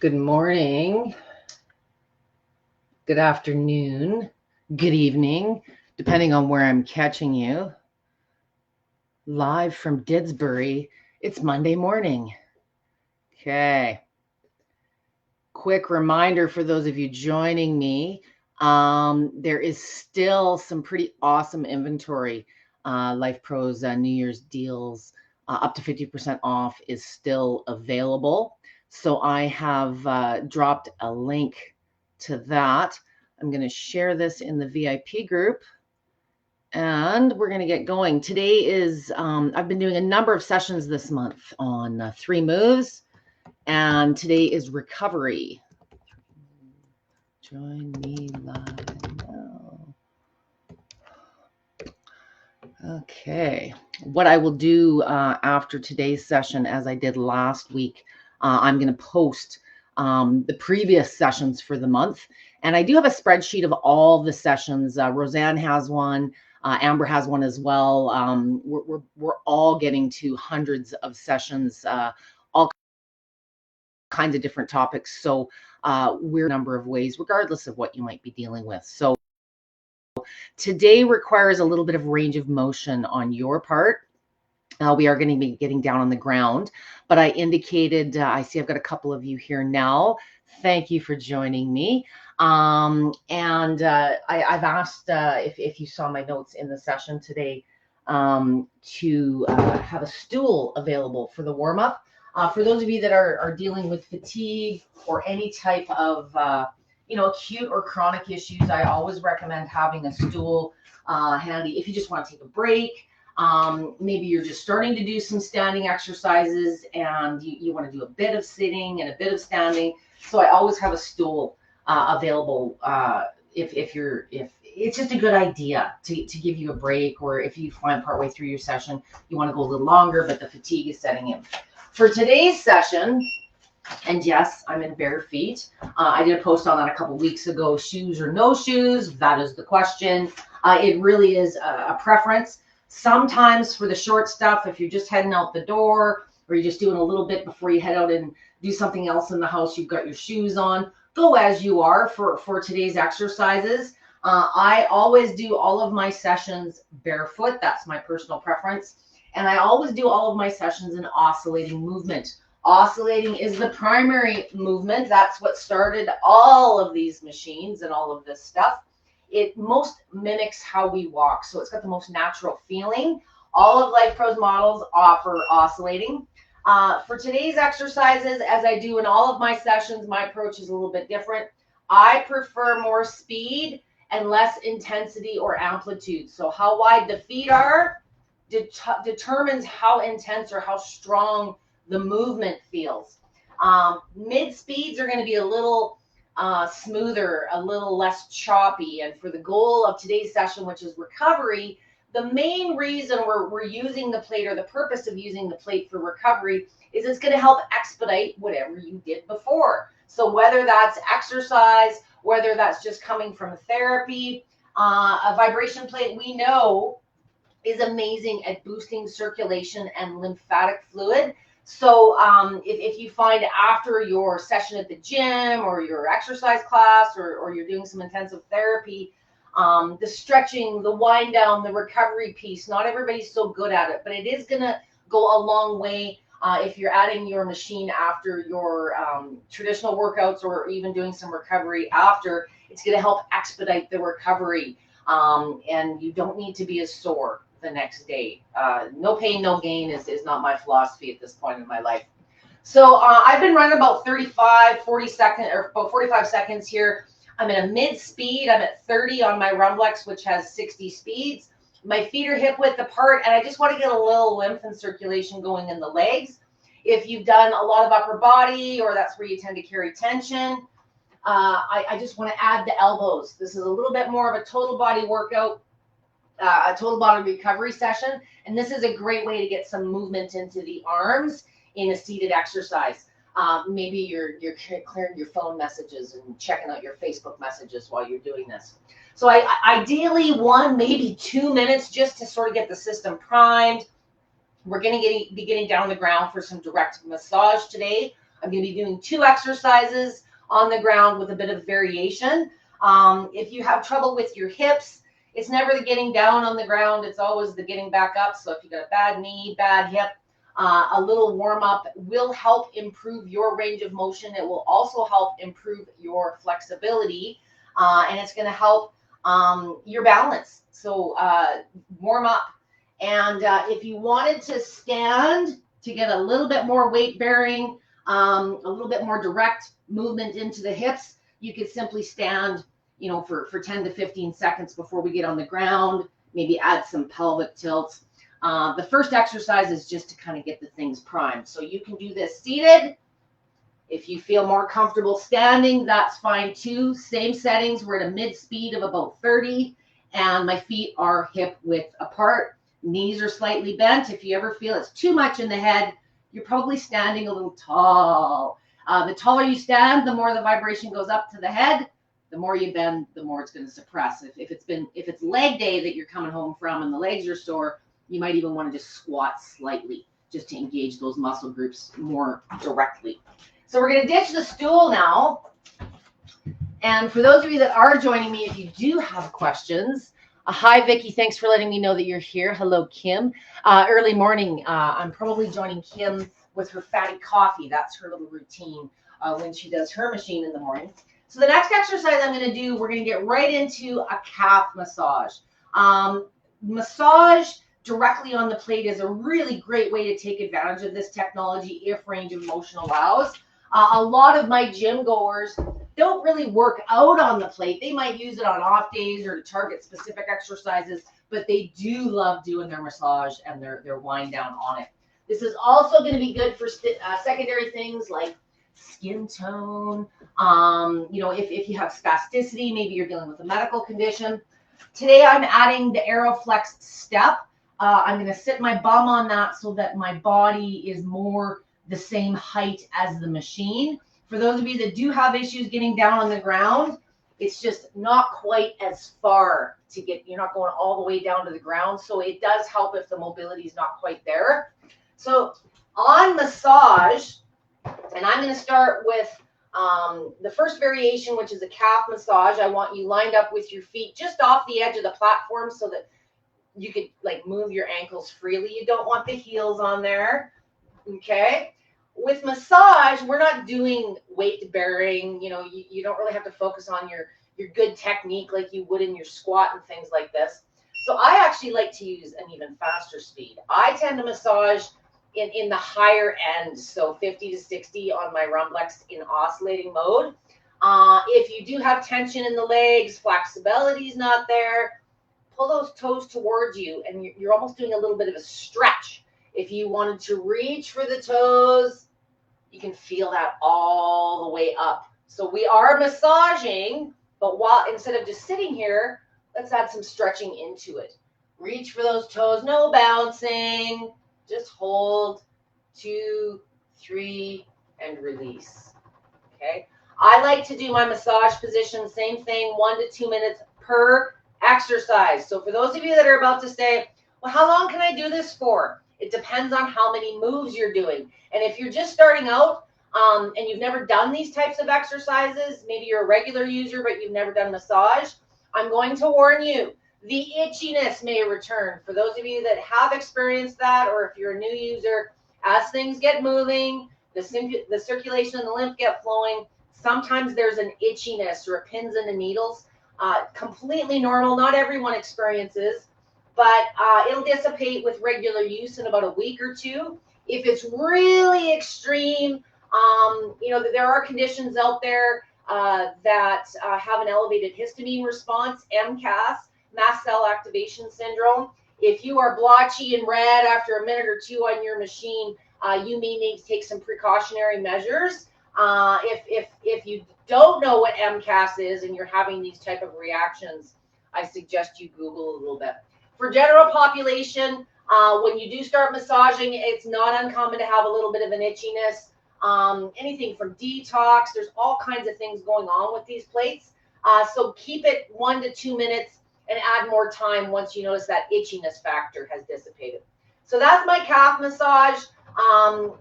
Good morning, good afternoon, good evening, depending on where I'm catching you. Live from Didsbury, it's Monday morning. Okay. Quick reminder for those of you joining me, there is still some pretty awesome inventory. Life Pro's New Year's deals up to 50% off is still available. So I have dropped a link to that. I'm going to share this in the VIP group and we're going to get going. Today is, I've been doing a number of sessions this month on 3 moves, and today is recovery. Join me live now. Okay, what I will do after today's session, as I did last week, I'm going to post the previous sessions for the month. And I do have a spreadsheet of all the sessions. Roseanne has one. Amber has one as well. We're all getting to hundreds of sessions, all kinds of different topics. So we're a number of ways, regardless of what you might be dealing with. So today requires a little bit of range of motion on your part. We are going to be getting down on the ground, but I indicated, I see I've got a couple of you here now. Thank you for joining me. I've asked if you saw my notes in the session today to have a stool available for the warm-up. For those of you that are dealing with fatigue or any type of acute or chronic issues, I always recommend having a stool handy if you just want to take a break. Maybe you're just starting to do some standing exercises and you want to do a bit of sitting and a bit of standing. So I always have a stool available if it's just a good idea to give you a break, or if you find partway through your session you want to go a little longer but the fatigue is setting in. For today's session, and yes, I'm in bare feet. I did a post on that a couple weeks ago, shoes or no shoes. That is the question. It really is a preference. Sometimes for the short stuff, if you're just heading out the door or you're just doing a little bit before you head out and do something else in the house, you've got your shoes on, go as you are for today's exercises. I always do all of my sessions barefoot. That's my personal preference. And I always do all of my sessions in oscillating movement. Oscillating is the primary movement. That's what started all of these machines and all of this stuff. It most mimics how we walk, so it's got the most natural feeling. All of Life Pro's models offer oscillating. For today's exercises, as I do in all of my sessions, my approach is a little bit different. I prefer more speed and less intensity or amplitude. So how wide the feet are determines how intense or how strong the movement feels. Mid speeds are going to be a little smoother, a little less choppy. And for the goal of today's session, which is recovery, the main reason we're using the plate, or the purpose of using the plate for recovery, is it's going to help expedite whatever you did before. So whether that's exercise, whether that's just coming from therapy, a vibration plate, we know, is amazing at boosting circulation and lymphatic fluid. So if you find after your session at the gym or your exercise class, or you're doing some intensive therapy, the stretching, the wind down, the recovery piece, not everybody's so good at it, but it is going to go a long way if you're adding your machine after your traditional workouts, or even doing some recovery after. It's going to help expedite the recovery, and you don't need to be as sore the next day. No pain, no gain is not my philosophy at this point in my life. So I've been running about 40 seconds, or about 45 seconds here. I'm at a mid speed. I'm at 30 on my Rumblex, which has 60 speeds. My feet are hip width apart, and I just want to get a little lymph and circulation going in the legs. If you've done a lot of upper body, or that's where you tend to carry tension, I just want to add the elbows. This is a little bit more of a total body workout, a total body recovery session, and this is a great way to get some movement into the arms in a seated exercise. Maybe you're clearing your phone messages and checking out your Facebook messages while you're doing this. So ideally 1, maybe 2 minutes just to sort of get the system primed. We're going to be getting down on the ground for some direct massage today. I'm going to be doing 2 exercises on the ground with a bit of variation. If you have trouble with your hips, it's never the getting down on the ground, it's always the getting back up. So if you got a bad knee, bad hip, a little warm up will help improve your range of motion. It will also help improve your flexibility, and it's going to help your balance. So warm up. And if you wanted to stand to get a little bit more weight bearing, a little bit more direct movement into the hips, you could simply stand, you know, for 10 to 15 seconds before we get on the ground, maybe add some pelvic tilts. The first exercise is just to kind of get the things primed. So you can do this seated. If you feel more comfortable standing, that's fine too. Same settings. We're at a mid speed of about 30, and my feet are hip width apart. Knees are slightly bent. If you ever feel it's too much in the head, you're probably standing a little tall. The taller you stand, the more the vibration goes up to the head. The more you bend, the more it's going to suppress. If it's leg day that you're coming home from and the legs are sore, you might even want to just squat slightly just to engage those muscle groups more directly. So we're going to ditch the stool now. And for those of you that are joining me, if you do have questions, hi, Vicki. Thanks for letting me know that you're here. Hello, Kim. Early morning. I'm probably joining Kim with her fatty coffee. That's her little routine when she does her machine in the morning. So the next exercise I'm going to do, we're going to get right into a calf massage. Massage directly on the plate is a really great way to take advantage of this technology if range of motion allows. A lot of my gym goers don't really work out on the plate. They might use it on off days or to target specific exercises, but they do love doing their massage and their wind down on it. This is also going to be good for secondary things like skin tone. You know, if you have spasticity, maybe you're dealing with a medical condition. Today I'm adding the Aeroflex step. I'm going to sit my bum on that so that my body is more the same height as the machine. For those of you that do have issues getting down on the ground, it's just not quite as far to get, you're not going all the way down to the ground. So it does help if the mobility is not quite there. So on massage, and I'm going to start with the first variation, which is a calf massage. I want you lined up with your feet just off the edge of the platform so that you could like move your ankles freely. You don't want the heels on there. Okay. With massage, we're not doing weight bearing. You know, you don't really have to focus on your good technique like you would in your squat and things like this. So I actually like to use an even faster speed. I tend to massage in the higher end, so 50 to 60 on my Rumblex in oscillating mode. If you do have tension in the legs, flexibility is not there, pull those toes towards you, and you're almost doing a little bit of a stretch. If you wanted to reach for the toes, you can feel that all the way up. So we are massaging, but while instead of just sitting here, let's add some stretching into it. Reach for those toes, no bouncing, just hold, 2, 3, and release. Okay. I like to do my massage position, same thing, 1 to 2 minutes per exercise. So for those of you that are about to say, well, how long can I do this for? It depends on how many moves you're doing. And if you're just starting out and you've never done these types of exercises, maybe you're a regular user, but you've never done massage, I'm going to warn you, the itchiness may return. For those of you that have experienced that, or if you're a new user, as things get moving, the circulation and the lymph get flowing, sometimes there's an itchiness or a pins and the needles. Completely normal. Not everyone experiences, but it'll dissipate with regular use in about a week or two. If it's really extreme, you know, there are conditions out there that have an elevated histamine response, MCAS, mast cell activation syndrome. If you are blotchy and red after a minute or two on your machine, you may need to take some precautionary measures. If you don't know what MCAS is and you're having these type of reactions, I suggest you Google a little bit. For general population, when you do start massaging, it's not uncommon to have a little bit of an itchiness. Anything from detox, there's all kinds of things going on with these plates. So keep it 1 to 2 minutes and add more time once you notice that itchiness factor has dissipated. So that's my calf massage.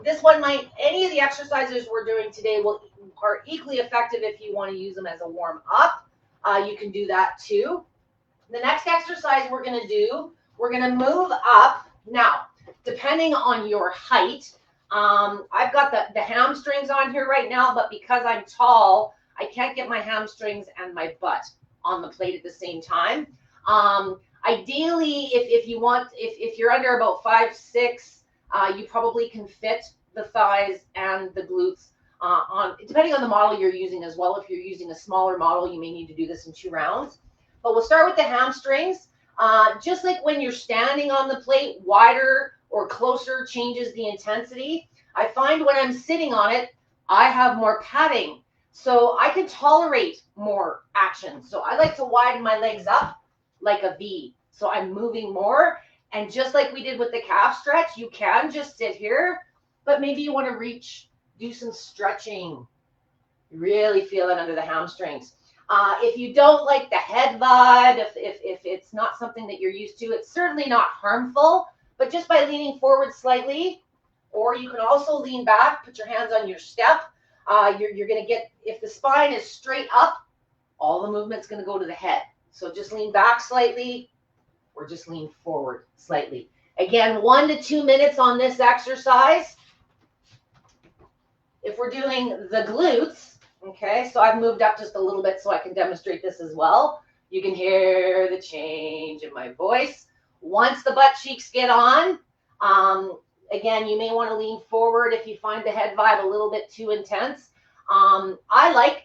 This one might, any of the exercises we're doing today are equally effective if you want to use them as a warm up. You can do that too. The next exercise we're going to do, we're going to move up. Now, depending on your height, I've got the hamstrings on here right now, but because I'm tall, I can't get my hamstrings and my butt on the plate at the same time. Ideally, if you want, if you're under about 5'6", you probably can fit the thighs and the glutes on, depending on the model you're using as well. If you're using a smaller model, you may need to do this in 2 rounds. But we'll start with the hamstrings. Just like when you're standing on the plate, wider or closer changes the intensity. I find when I'm sitting on it, I have more padding, so I can tolerate more action. So I like to widen my legs up like a V. So I'm moving more. And just like we did with the calf stretch, you can just sit here, but maybe you want to reach, do some stretching. Really feel it under the hamstrings. If you don't like the head vibe, if it's not something that you're used to, it's certainly not harmful, but just by leaning forward slightly, or you can also lean back, put your hands on your step. You're going to get, if the spine is straight up, all the movement's going to go to the head. So just lean back slightly, or just lean forward slightly. Again, 1 to 2 minutes on this exercise. If we're doing the glutes, okay, so I've moved up just a little bit so I can demonstrate this as well. You can hear the change in my voice. Once the butt cheeks get on, again, you may want to lean forward if you find the head vibe a little bit too intense. I like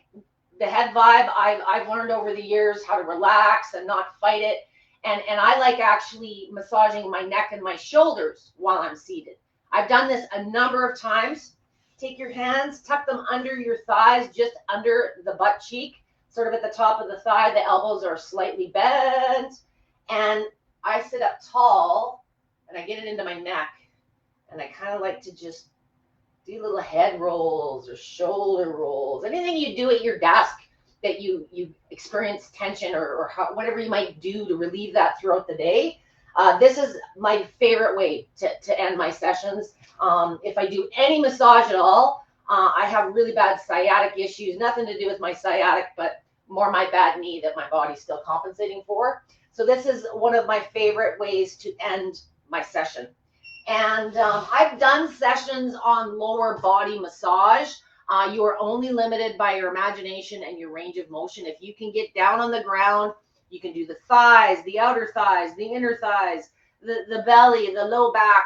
the head vibe. I've learned over the years how to relax and not fight it. And I like actually massaging my neck and my shoulders while I'm seated. I've done this a number of times. Take your hands, tuck them under your thighs, just under the butt cheek, sort of at the top of the thigh. The elbows are slightly bent. And I sit up tall, and I get it into my neck. And I kind of like to just do little head rolls or shoulder rolls. Anything you do at your desk that you experience tension or whatever you might do to relieve that throughout the day. This is my favorite way to end my sessions. If I do any massage at all, I have really bad sciatic issues, nothing to do with my sciatic, but more my bad knee that my body's still compensating for. So this is one of my favorite ways to end my session. And I've done sessions on lower body massage. You are only limited by your imagination and your range of motion. If you can get down on the ground, you can do the thighs, the outer thighs, the inner thighs, the belly, the low back.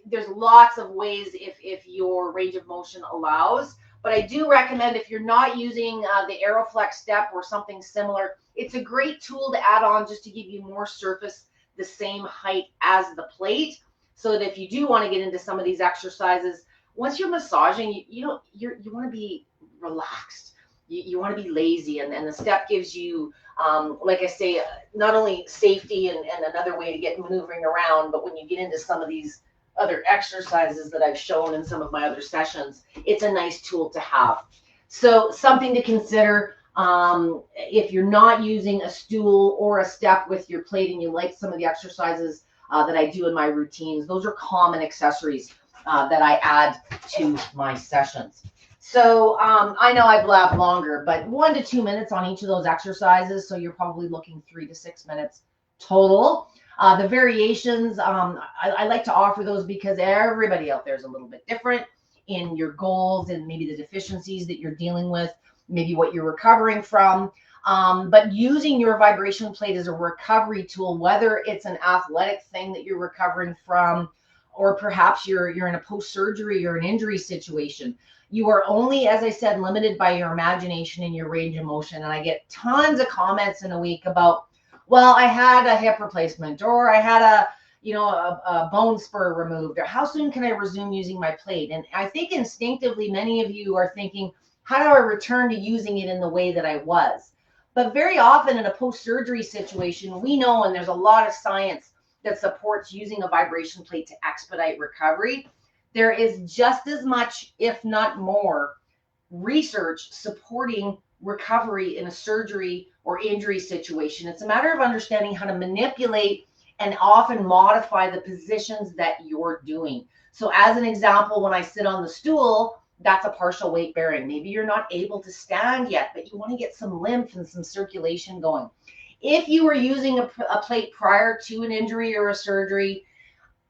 There's lots of ways if your range of motion allows. But I do recommend, if you're not using the Aeroflex step or something similar, it's a great tool to add on just to give you more surface the same height as the plate, so that if you do want to get into some of these exercises, once you're massaging, you want to be relaxed. You want to be lazy, and the step gives you, like I say, not only safety and another way to get maneuvering around, but when you get into some of these other exercises that I've shown in some of my other sessions, it's a nice tool to have. So something to consider if you're not using a stool or a step with your plate and you like some of the exercises that I do in my routines. Those are common accessories that I add to my sessions. So I know I blab longer, but 1 to 2 minutes on each of those exercises. So you're probably looking 3 to 6 minutes total. The variations, I like to offer those because everybody out there is a little bit different in your goals and maybe the deficiencies that you're dealing with, maybe what you're recovering from. But using your vibration plate as a recovery tool, whether it's an athletic thing that you're recovering from, or perhaps you're in a post-surgery or an injury situation, you are only, as I said, limited by your imagination and your range of motion. And I get tons of comments in a week about, well, I had a hip replacement, or I had a bone spur removed, or how soon can I resume using my plate? And I think instinctively, many of you are thinking, how do I return to using it in the way that I was? But very often in a post-surgery situation, we know, and there's a lot of science that supports using a vibration plate to expedite recovery. There is just as much, if not more, research supporting recovery in a surgery or injury situation. It's a matter of understanding how to manipulate and often modify the positions that you're doing. So as an example, when I sit on the stool, that's a partial weight bearing. Maybe you're not able to stand yet, but you want to get some lymph and some circulation going. If you were using a plate prior to an injury or a surgery,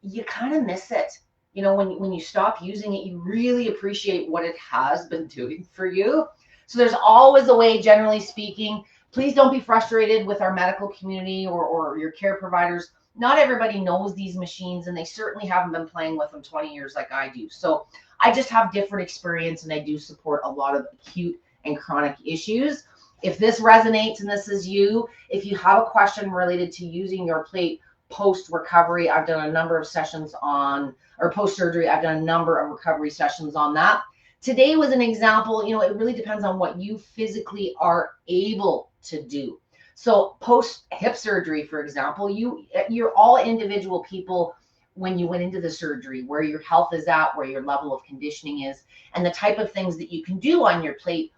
you kind of miss it. You know, when you stop using it, you really appreciate what it has been doing for you. So there's always a way, generally speaking. Please don't be frustrated with our medical community or your care providers. Not everybody knows these machines, and they certainly haven't been playing with them 20 years like I do. So I just have different experience, and I do support a lot of acute and chronic issues. If this resonates and this is you, if you have a question related to using your plate post-recovery, I've done a number of sessions on, or post-surgery, I've done a number of recovery sessions on that. Today was an example. You know, it really depends on what you physically are able to do. So post hip surgery, for example, you're all individual people when you went into the surgery, where your health is at, where your level of conditioning is, and the type of things that you can do on your plate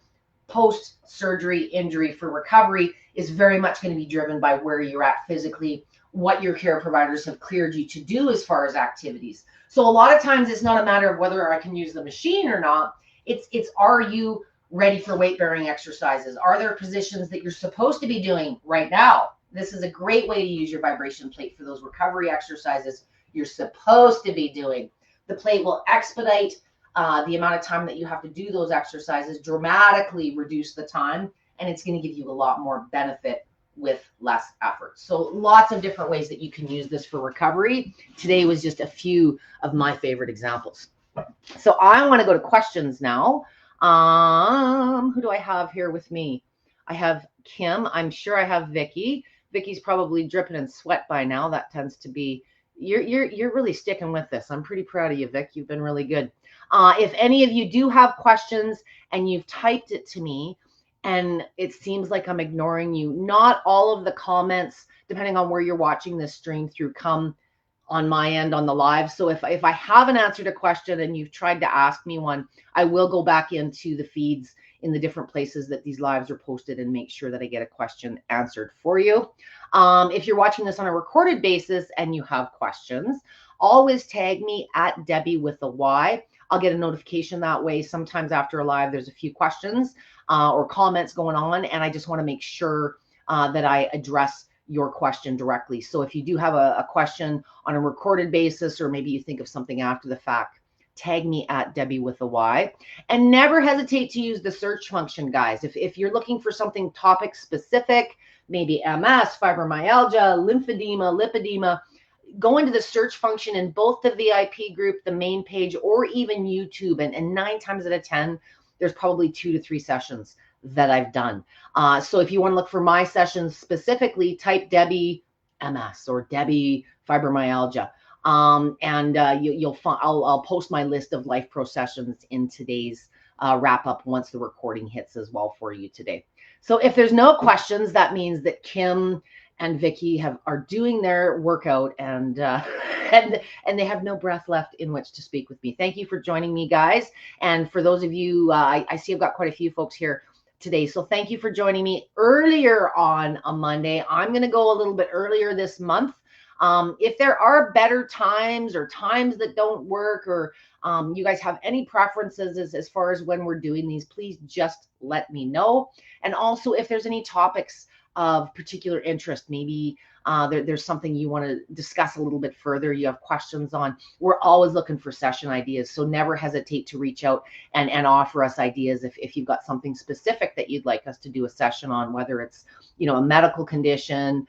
post surgery injury for recovery is very much going to be driven by where you're at physically, what your care providers have cleared you to do as far as activities. So a lot of times it's not a matter of whether I can use the machine or not. It's are you ready for weight bearing exercises? Are there positions that you're supposed to be doing right now? This is a great way to use your vibration plate for those recovery exercises you're supposed to be doing. The plate will expedite the amount of time that you have to do those exercises, dramatically reduce the time, and it's going to give you a lot more benefit with less effort. So lots of different ways that you can use this for recovery. Today was just a few of my favorite examples. So I want to go to questions now. Who do I have here with me? I have Kim. I'm sure I have Vicky. Vicky's probably dripping in sweat by now. That tends to be, you're really sticking with this. I'm pretty proud of you, Vic. You've been really good. If any of you do have questions and you've typed it to me and it seems like I'm ignoring you, not all of the comments, depending on where you're watching this stream through, come on my end on the live. So if I haven't answered a question and you've tried to ask me one, I will go back into the feeds in the different places that these lives are posted and make sure that I get a question answered for you. If you're watching this on a recorded basis and you have questions, always tag me at Debby with a Y. I'll get a notification that way. Sometimes after a live, there's a few questions or comments going on, and I just want to make sure that I address your question directly. So if you do have a question on a recorded basis, or maybe you think of something after the fact, tag me at Debby with a Y. And never hesitate to use the search function, guys. If you're looking for something topic specific, maybe MS, fibromyalgia, lymphedema, lipedema, go into the search function in both the VIP group, the main page, or even YouTube. And 9 times out of 10, there's probably 2 to 3 sessions that I've done. So if you want to look for my sessions specifically, type Debby MS or Debby fibromyalgia. You'll find, I'll post my list of Life Pro sessions in today's wrap up once the recording hits as well for you today. So if there's no questions, that means that Kim and Vicky are doing their workout and they have no breath left in which to speak with me. Thank you for joining me, guys. And for those of you, I see I've got quite a few folks here today. So thank you for joining me earlier on a Monday. I'm going to go a little bit earlier this month. If there are better times or times that don't work, or you guys have any preferences as far as when we're doing these, please just let me know. And also if there's any topics of particular interest, maybe there's something you want to discuss a little bit further, you have questions on, we're always looking for session ideas. So never hesitate to reach out and offer us ideas if you've got something specific that you'd like us to do a session on, whether it's, you know, a medical condition,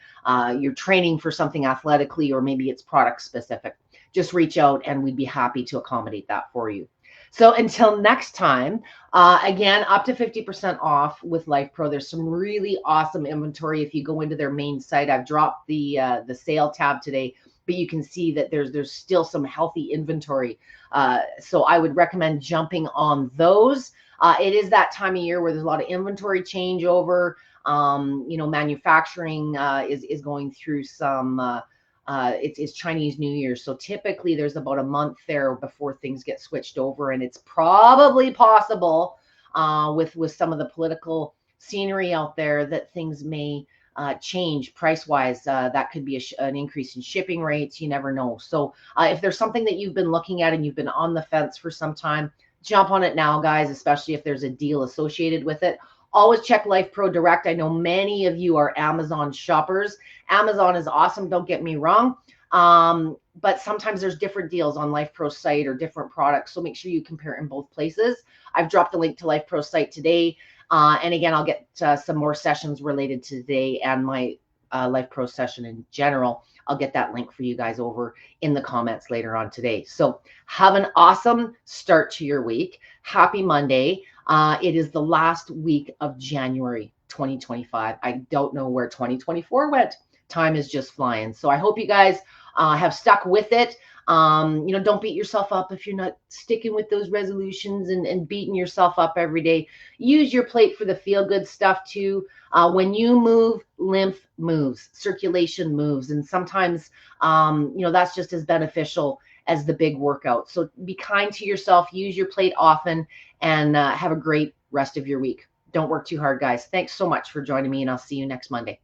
you're training for something athletically, or maybe it's product specific. Just reach out and we'd be happy to accommodate that for you. So until next time, again, up to 50% off with Life Pro. There's some really awesome inventory. If you go into their main site, I've dropped the sale tab today, but you can see that there's still some healthy inventory. So I would recommend jumping on those. It is that time of year where there's a lot of inventory changeover. You know, manufacturing is going through some. It's Chinese New Year. So typically there's about a month there before things get switched over. And it's probably possible with some of the political scenery out there that things may change price-wise. That could be an increase in shipping rates. You never know. So if there's something that you've been looking at and you've been on the fence for some time, jump on it now, guys, especially if there's a deal associated with it. Always check Life Pro Direct. I know many of you are Amazon shoppers. Amazon is awesome, don't get me wrong. But sometimes there's different deals on Life Pro site or different products. So make sure you compare it in both places. I've dropped a link to Life Pro site today. And again, I'll get some more sessions related to today and my Life Pro session in general. I'll get that link for you guys over in the comments later on today. So have an awesome start to your week. Happy Monday. It is the last week of January 2025. I don't know where 2024 went. Time is just flying. So I hope you guys have stuck with it. Don't beat yourself up if you're not sticking with those resolutions and beating yourself up every day. Use your plate for the feel-good stuff too. When you move, lymph moves, circulation moves, and sometimes, that's just as beneficial as the big workout. So be kind to yourself, use your plate often, and have a great rest of your week. Don't work too hard, guys. Thanks so much for joining me, and I'll see you next Monday.